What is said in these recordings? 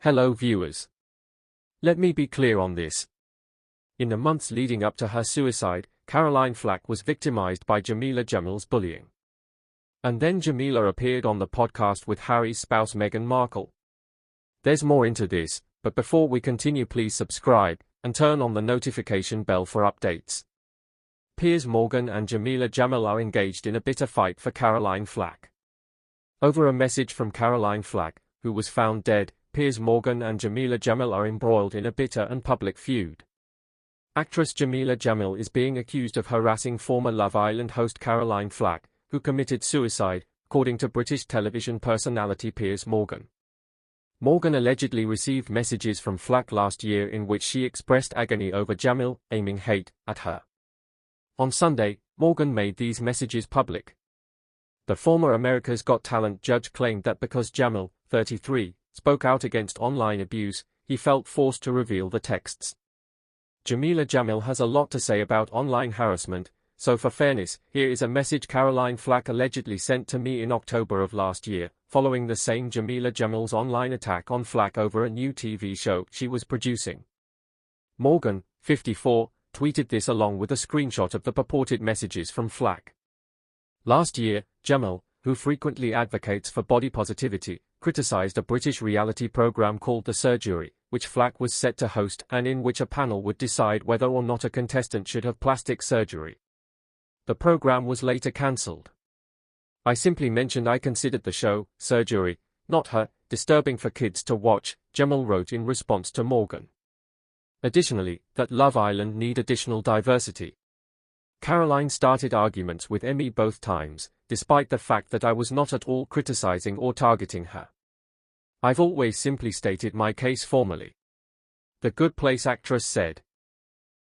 Hello viewers. Let me be clear on this. In the months leading up to her suicide, Caroline Flack was victimized by Jameela BULLIED's bullying. And then Jameela appeared on the podcast with Harry's spouse Meghan Markle. There's more into this, but before we continue, please subscribe and turn on the notification bell for updates. Piers Morgan and Jameela BULLIED are engaged in a bitter fight for Caroline Flack. Over a message from Caroline Flack, who was found dead, Piers Morgan and Jameela BULLIED are embroiled in a bitter and public feud. Actress Jameela BULLIED is being accused of harassing former Love Island host Caroline Flack, who committed suicide, according to British television personality Piers Morgan. Morgan allegedly received messages from Flack last year in which she expressed agony over Jameela, aiming hate at her. On Sunday, Morgan made these messages public. The former America's Got Talent judge claimed that because Jameela, 33, spoke out against online abuse, he felt forced to reveal the texts. Jameela BULLIED has a lot to say about online harassment, so for fairness, here is a message Caroline Flack allegedly sent to me in October of last year, following the same Jameela BULLIED's online attack on Flack over a new TV show she was producing. Morgan, 54, tweeted this along with a screenshot of the purported messages from Flack. Last year, Jameela, who frequently advocates for body positivity, criticized a British reality program called The Surgery, which Flack was set to host and in which a panel would decide whether or not a contestant should have plastic surgery. The program was later cancelled. I simply mentioned I considered the show, Surgery, not her, disturbing for kids to watch, Jameela wrote in response to Morgan. Additionally, that Love Island need additional diversity. Caroline started arguments with Emmy both times, despite the fact that I was not at all criticizing or targeting her. I've always simply stated my case formally. The Good Place actress said.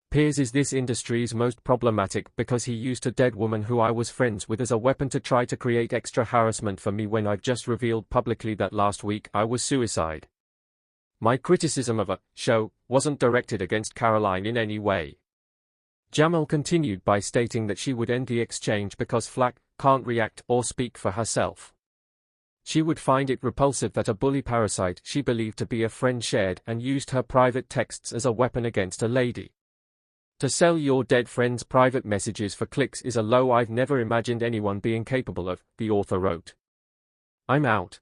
Piers is this industry's most problematic because he used a dead woman who I was friends with as a weapon to try to create extra harassment for me when I've just revealed publicly that last week I was suicide. My criticism of a show wasn't directed against Caroline in any way. Jameela continued by stating that she would end the exchange because Flack can't react or speak for herself. She would find it repulsive that a bully parasite she believed to be a friend shared and used her private texts as a weapon against a lady. To sell your dead friend's private messages for clicks is a low I've never imagined anyone being capable of, the author wrote. I'm out.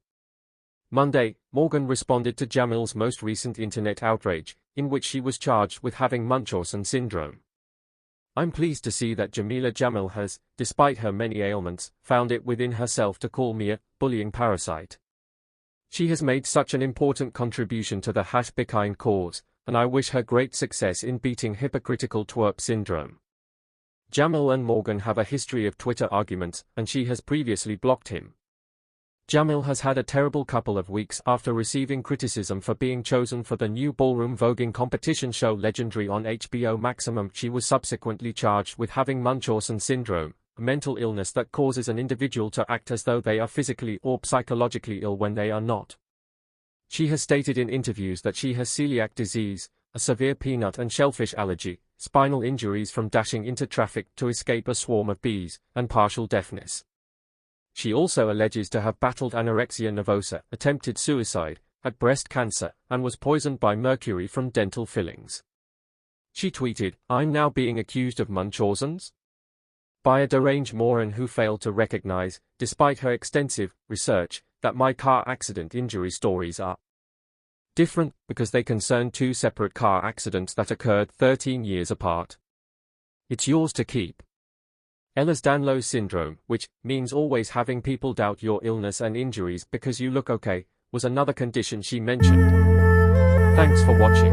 Monday, Morgan responded to Jameela's most recent internet outrage, in which she was charged with having Munchausen syndrome. I'm pleased to see that Jameela BULLIED has, despite her many ailments, found it within herself to call me a bullying parasite. She has made such an important contribution to the #BeKind cause, and I wish her great success in beating hypocritical twerp syndrome. Jameela and Morgan have a history of Twitter arguments, and she has previously blocked him. Jameela has had a terrible couple of weeks after receiving criticism for being chosen for the new ballroom voguing competition show Legendary on HBO Maximum. She was subsequently charged with having Munchausen syndrome, a mental illness that causes an individual to act as though they are physically or psychologically ill when they are not. She has stated in interviews that she has celiac disease, a severe peanut and shellfish allergy, spinal injuries from dashing into traffic to escape a swarm of bees, and partial deafness. She also alleges to have battled anorexia nervosa, attempted suicide, had breast cancer, and was poisoned by mercury from dental fillings. She tweeted, "I'm now being accused of Munchausen's?" By a deranged moron who failed to recognize, despite her extensive research, that my car accident injury stories are different because they concern two separate car accidents that occurred 13 years apart. It's yours to keep. Ehlers-Danlos syndrome, which means always having people doubt your illness and injuries because you look okay, was another condition she mentioned. Thanks for watching.